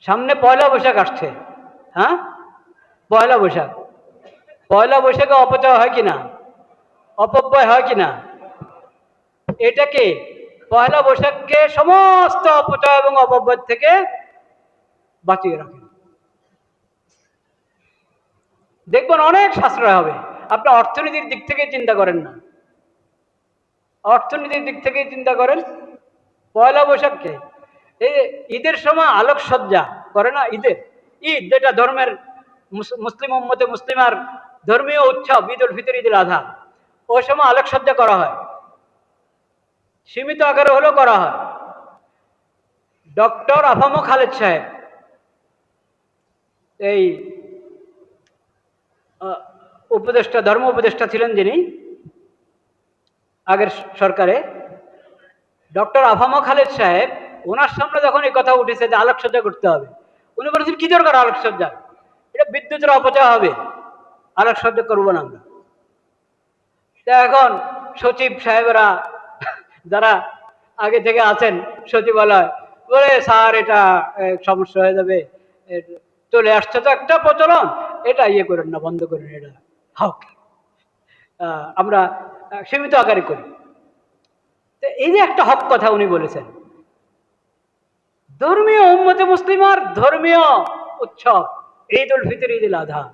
সামনে পয়লা বৈশাখ আসছে। হ্যাঁ, পয়লা বৈশাখ। পয়লা বৈশাখে অপচয় হয় কিনা, অপব্যয় হয় কিনা? এটাকে পয়লা বৈশাখকে সমস্ত অপচয় এবং অপব্যয় থেকে বাঁচিয়ে রাখেন। দেখবেন অনেক সাশ্রয় হবে। আপনি অর্থনীতির দিক থেকে চিন্তা করেন না, অর্থনীতির দিক থেকে চিন্তা করেন। পয়লা বৈশাখকে এই ঈদের সময় আলোকসজ্জা করে না, ঈদের ঈদ যেটা ধর্মের মুসলিম উম্মতে মুসলিমার ধর্মীয় উৎসব ঈদ উল ফিতর, ঈদ উল আজহা, ওই সময় আলোকসজ্জা করা হয়, সীমিত আকারে হলেও করা হয়। ডক্টর আফামো খালেদ সাহেব, এই উপদেষ্টা, ধর্ম উপদেষ্টা ছিলেন যিনি আগের সরকারে, ডক্টর আফামো খালেদ সাহেব, ওনার সামনে যখন এই কথা উঠেছে যে আলোকসজ্জা করতে হবে, উনি বলেছেন কি দরকার আলোকসজ্জা, এটা বিদ্যুতের অপচয় হবে, আলোকসজ্জা করবো না আমরা। এখন সচিব সাহেবরা যারা আগে থেকে আছেন সচিবালয়, বলে স্যার এটা সমস্যা হয়ে যাবে, চলে আসছে তো একটা প্রচলন, এটা ইয়ে করেন না, বন্ধ করেন, এটা হোক, আমরা সীমিত আকারে করি। তো এই যে একটা হক কথা উনি বলেছেন, ধর্মীয় উম্মতে মুসলিমার ধর্মীয় উৎসব ঈদ উল ফিতর, ঈদ উল আজহা,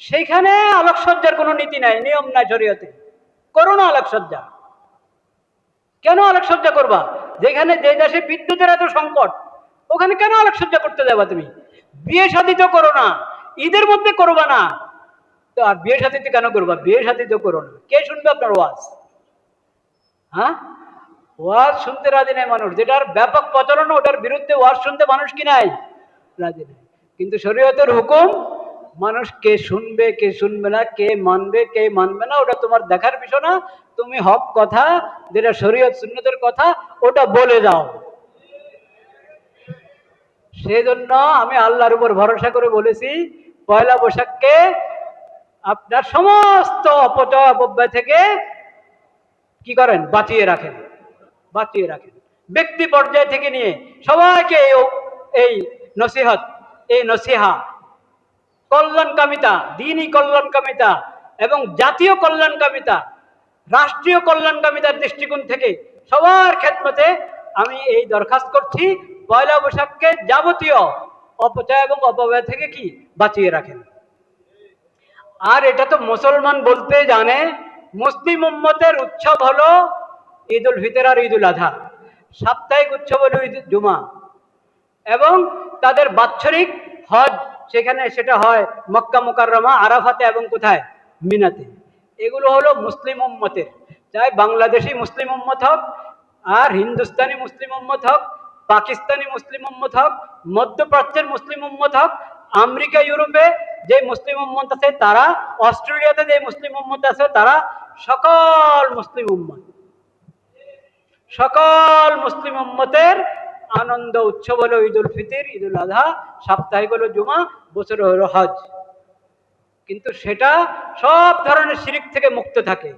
সেইখানে আলোকসজ্জার কোনো নীতি নাই, নিয়ম নাই শরীয়তে, করো না আলোকসজ্জা। কেন আলোকসজ্জা করবা? যেখানে যে দেশে বিদ্যুতের এত সংকট, ওখানে কেন আলোকসজ্জা করতে যাবা তুমি? বিয়ে শাদী তো করো না, ঈদের মধ্যে করবা না, তো আর বিয়ে শাদীতে কেন করবা? বিয়ে শাদী তো করো না, কে শুনবে আপনার ওয়াজ? হ্যাঁ, ওয়াজ শুনতে রাজি নাই মানুষ, যেটার ব্যাপক প্রচলন ওটার বিরুদ্ধে ওয়াজ শুনতে মানুষ কি নাই, রাজি নাই। কিন্তু শরীয়তের হুকুম, মানুষ কে শুনবে কে শুনবে না, কে মানবে কে মানবে না, ওটা তোমার দেখার বিষয় না। তুমি হক কথা, যেটা শরীয়ত সুন্নতের কথা, ওটা বলে দাও। সেজন্য আমি আল্লাহর উপর ভরসা করে বলেছি, পয়লা বৈশাখকে আপনার সমস্ত অপচয় অপব্যয় থেকে কি করেন, বাঁচিয়ে রাখেন, বাঁচিয়ে রাখেন। ব্যক্তি পর্যায় থেকে নিয়ে সবাইকে এই নসিহত, এই নসিহা, কল্যাণকামিতা, দিনই কল্যাণকামিতা এবং জাতীয় কল্যাণকামিতা, রাষ্ট্রীয় কল্যাণকামিতার দৃষ্টিকোণ থেকে সবার খেদমতে আমি এই দরখাস্ত করছি, পয়লা বৈশাখকে যাবতীয় অপচয় এবং অপব্যয় থেকে কি বাঁচিয়ে রাখেন। আর এটা তো মুসলমান বলতে জানে, মুসলিম উম্মতের উৎসব হলো ঈদ উল ফিতর আর ঈদ উল আজহা, সাপ্তাহিক উৎসব হলো ঈদ জুমা, এবং তাদের বাৎসরিক হজ, সেখানে সেটা হয় মক্কা মুকাররমা, আরাফাতে এবং কোথায়, মিনাতে। এগুলো হলো মুসলিম উম্মতের, চাই বাংলাদেশি মুসলিম উম্মত হোক, আর হিন্দুস্তানি মুসলিম উম্মত হোক, পাকিস্তানি মুসলিম উম্মত হোক, মধ্যপ্রাচ্যের মুসলিম উম্মত হোক, আমেরিকা ইউরোপে যে মুসলিম উম্মত আছে তারা, অস্ট্রেলিয়াতে যে মুসলিম উম্মত আছে তারা, সকল মুসলিম উম্মত, সকল মুসলিম উম্মতের আনন্দ উৎসব হলো ঈদ উল ফিতর, ঈদ উল আজহা, সাপ্তাহিক হলো জুমা, বছরে হলো হজ। কিন্তু সেটা সব ধরনের শিরিক থেকে মুক্ত থাকে,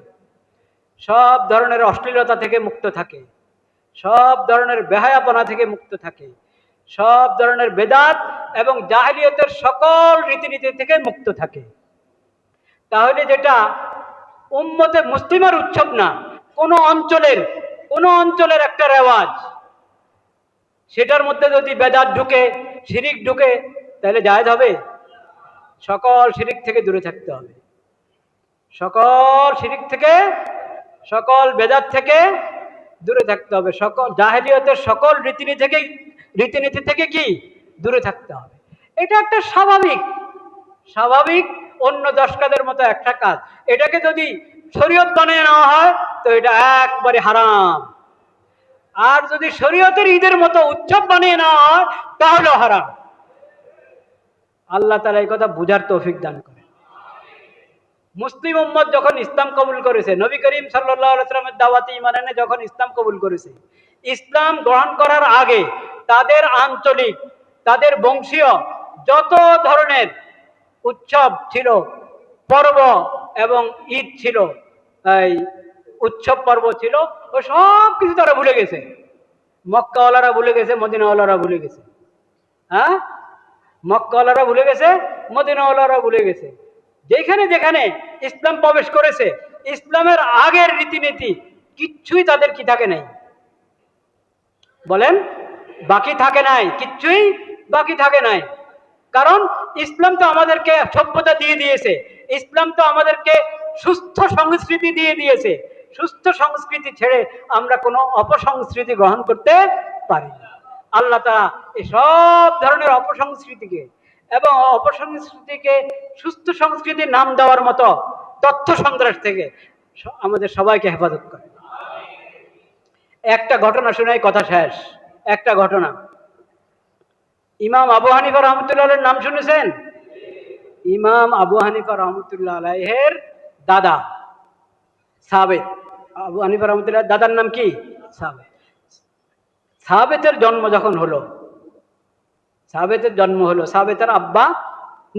সব ধরনের অশ্লীলতা থেকে মুক্ত থাকে, সব ধরনের বেহায়াপনা থেকে মুক্ত থাকে, সব ধরনের বেদাত এবং জাহেলিয়তের সকল রীতিনীতি থেকে মুক্ত থাকে। তাহলে যেটা উম্মতে মুসলিমের উৎসব না, কোন অঞ্চলের একটা রেওয়াজ, সেটার মধ্যে যদি বেদাত ঢুকে, শিরিক ঢুকে, তাহলে জায়েজ হবে? সকল শিরিক থেকে দূরে থাকতে হবে, সকল শিরিক থেকে, সকল বেদাত থেকে দূরে থাকতে হবে, সকল জাহেলিয়তের সকল রীতিনীতি থেকে কি দূরে থাকতে হবে। এটা একটা স্বাভাবিক স্বাভাবিক অন্য 10 কাজের মতো একটা কাজ। এটাকে যদি শরীয়ত বানিয়ে নেওয়া হয় তো এটা একবারে হারাম, আর যদি শরীয়তের ঈদের মতো উৎসব বানিয়ে নেওয়া হয় তাহলেও হারাম। আল্লাহ তাআলা এই কথা বুঝার তৌফিক দান করে। মুসলিম উম্মত যখন ইসলাম কবুল করেছে, নবী করিম সাল্লাল্লাহু আলাইহি ওয়াসাল্লামের দাওয়াতে ঈমান এনে যখন ইসলাম কবুল করেছে, ইসলাম গ্রহণ করার আগে তাদের আঞ্চলিক, তাদের বংশীয় যত ধরনের উৎসব ছিল, পর্ব এবং ঈদ ছিল, এই উৎসব পর্ব ছিল, ও সব কিছু তারা ভুলে গেছে। মক্কাওয়ালারা ভুলে গেছে, মদিনাওয়ালারা ভুলে গেছে। হ্যাঁ, মক্কাওয়ালারা ভুলে গেছে, মদিনাওয়ালারা ভুলে গেছে। যেখানে যেখানে ইসলাম প্রবেশ করেছে, ইসলামের আগের রীতিনীতি কিচ্ছুই তাদের কি থাকে নাই, বলেন, বাকি থাকে নাই, কিচ্ছুই বাকি থাকে নাই। কারণ ইসলাম তো আমাদেরকে সভ্যতা দিয়ে দিয়েছে, ইসলাম তো আমাদেরকে সুস্থ সংস্কৃতি দিয়ে দিয়েছে। সুস্থ সংস্কৃতি ছেড়ে আমরা কোনো অপসংস্কৃতি গ্রহণ করতে পারি না। আল্লাহ তাআলা এই সব ধরনের অপসংস্কৃতিকে এবং অপসংস্কৃতিকে সুস্থ সংস্কৃতির নাম দেওয়ার মতো তথ্য সন্ত্রাস থেকে আমাদের সবাইকে হেফাজত করে। একটা ঘটনা শুনে কথা শেষ। একটা ঘটনা, ইমাম আবু হানিফা রহমতুল্লাহ আলাইহির নাম শুনেছেন? ইমাম আবু হানিফা রহমতুল্লাহ আলাইহির দাদা সাবেত। আবু হানিফা রহমতুল্লাহ দাদার নাম কি? সাবেত। সাবেতের জন্ম যখন হলো, সাবেতের জন্ম হলো, সাবেতের আব্বা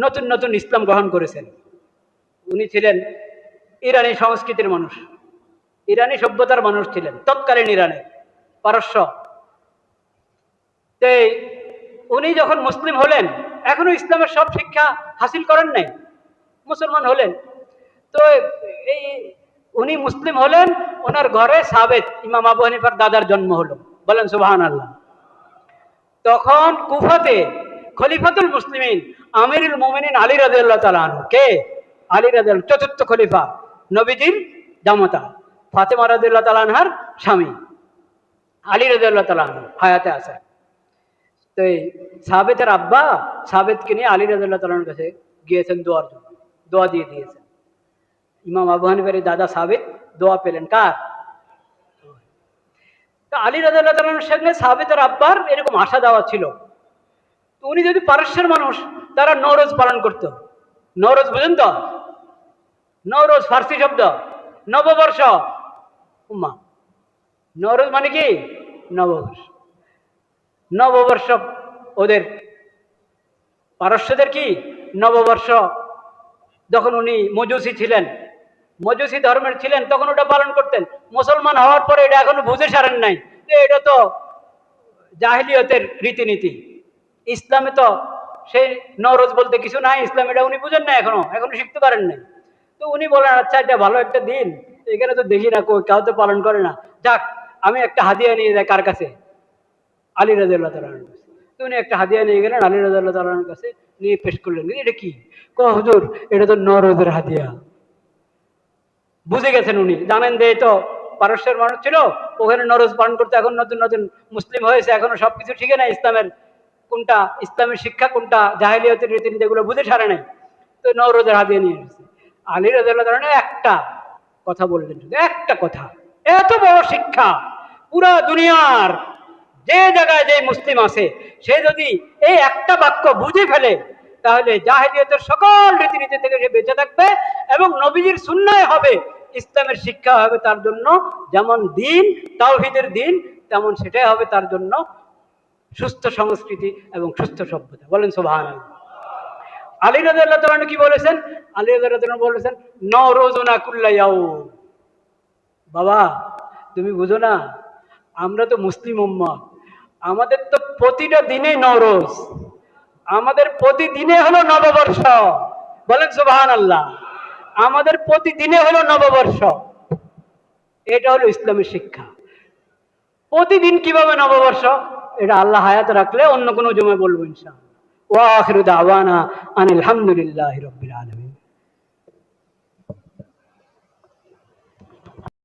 নতুন নতুন ইসলাম গ্রহণ করেছেন। উনি ছিলেন ইরানি সংস্কৃতির মানুষ, ইরানি সভ্যতার মানুষ ছিলেন, তৎকালীন ইরানের পারস্য। উনি যখন মুসলিম হলেন, এখনো ইসলামের সব শিক্ষা হাসিল করেন নাই, মুসলমান হলেন। তো এই উনি মুসলিম হলেন, ওনার ঘরে সাবেত ইমাম আবু হানিফার দাদার জন্ম হলো, বলেন সুবহানাল্লাহ। তখন কুফাতে খলিফাতুল মুসলিমিন আমিরুল মুমিনিন আলী রাদিয়াল্লাহু তাআলা আনহু, কে? আলী রাদিয়াল্লাহু, চতুর্থ খলিফা, নবীজির জামাতা, ফাতেমা রাদিয়াল্লাহু তাআলা আনহার স্বামী আলী রাদিয়াল্লাহু তাআলা আনহু হায়াতে আছে। তো এই সাবেতের আব্বা সাবেতকে নিয়ে আলী রাদিয়াল্লাহু তাআলার কাছে গিয়েছেন দোয়ার জন্য, দোয়া দিয়ে দিয়েছেন। ইমাম আবু হানিফার দাদা সাবেত দোয়া পেলেন কার? তো আলী রাদিয়াল্লাহু তাআলার সঙ্গে সাবেতের আব্বার এরকম আশা দেওয়া ছিল। তো উনি যদি পারস্যের মানুষ, তারা নওরোজ পালন করত। নওরোজ বুঝেন তো? নওরোজ ফার্সি শব্দ, নববর্ষ। উম্মা, নওরোজ মানে কি? নববর্ষ। নববর্ষ ওদের পারস্যদের কি নববর্ষ। যখন উনি মজুসি ছিলেন, মজুসি ধর্মের ছিলেন, তখন ওটা পালন করতেন। মুসলমান হওয়ার পরে এটা এখনো বুঝে সারেন নাই যে এটা তো জাহিলিয়তের রীতিনীতি। ইসলামে তো সেই নওরোজ বলতে কিছু নাই, ইসলাম এটা উনি বুঝেন না, এখনো শিখতে পারেন নাই। তো উনি বলেন, আচ্ছা এটা ভালো একটা দিন, এখানে তো দেখি না কেউ তো পালন করে না, যাক আমি একটা হাদিয়া নিয়ে যাই কার কাছে? আলী রাদিয়াল্লাহু তাআলার কাছে। তো উনি একটা হাদিয়া নিয়ে গেলেন আলী রাদিয়াল্লাহু তাআলার কাছে, নিয়ে পেশ করলেন। এটা কি? হুজুর এটা তো নওরোজের হাদিয়া। বুঝে গেছেন উনি, জানেন যে তো পারস্যের মানুষ ছিল, ওখানে নওরোজ পালন করতে, এখন নতুন নতুন মুসলিম হয়েছে, এখনো সবকিছু ঠিক না, ইসলামের কোনটা ইসলামের শিক্ষা, কোনটা জাহেলিয়তের রীতিনীতি, এগুলো বুঝে সারে নাই। তো নওরোজের হাদিয়া নিয়ে এসেছে। আলী রাদিয়াল্লাহু তাআলা একটা কথা বললেন, একটা কথা, এত বড় শিক্ষা, পুরা দুনিয়ার যে জায়গায় যে মুসলিম আছে, সে যদি এই একটা বাক্য বুঝে ফেলে, তাহলে জাহেলিয়তের সকল রীতিনীতি থেকে সে বেঁচে থাকবে এবং নবীজির সুন্নায় হবে, ইসলামের শিক্ষা হবে তার জন্য যেমন দিন, তাওহীদের দিন, তেমন সেটাই হবে তার জন্য সুস্থ সংস্কৃতি এবং সুস্থ সভ্যতা। বলেন সুবহানাল্লাহ। আলী রাদিয়াল্লাহু তাআলা কি বলেছেন? আলী রাদিয়াল্লাহু তাআলা বলেছেন, নওরোজুনা কুল্লা ইয়াউম। বাবা তুমি বুঝো না, আমরা তো মুসলিম উম্মত, আমাদের তো প্রতিটা দিনে নওরোজ, আমাদের প্রতিদিনে হলো নববর্ষ। বলেন সুবহানাল্লাহ। আমাদের প্রতিদিনে হলো নববর্ষ। এটা হলো ইসলামের শিক্ষা। প্রতিদিন কিভাবে নববর্ষ, এটা আল্লাহ হায়াত রাখলে অন্য কোনো জমায় বলবো ইনশাআল্লাহ। ওয়া আখিরু দাওয়ানা আনিল হামদুলিল্লাহি রাব্বিল আলামিন।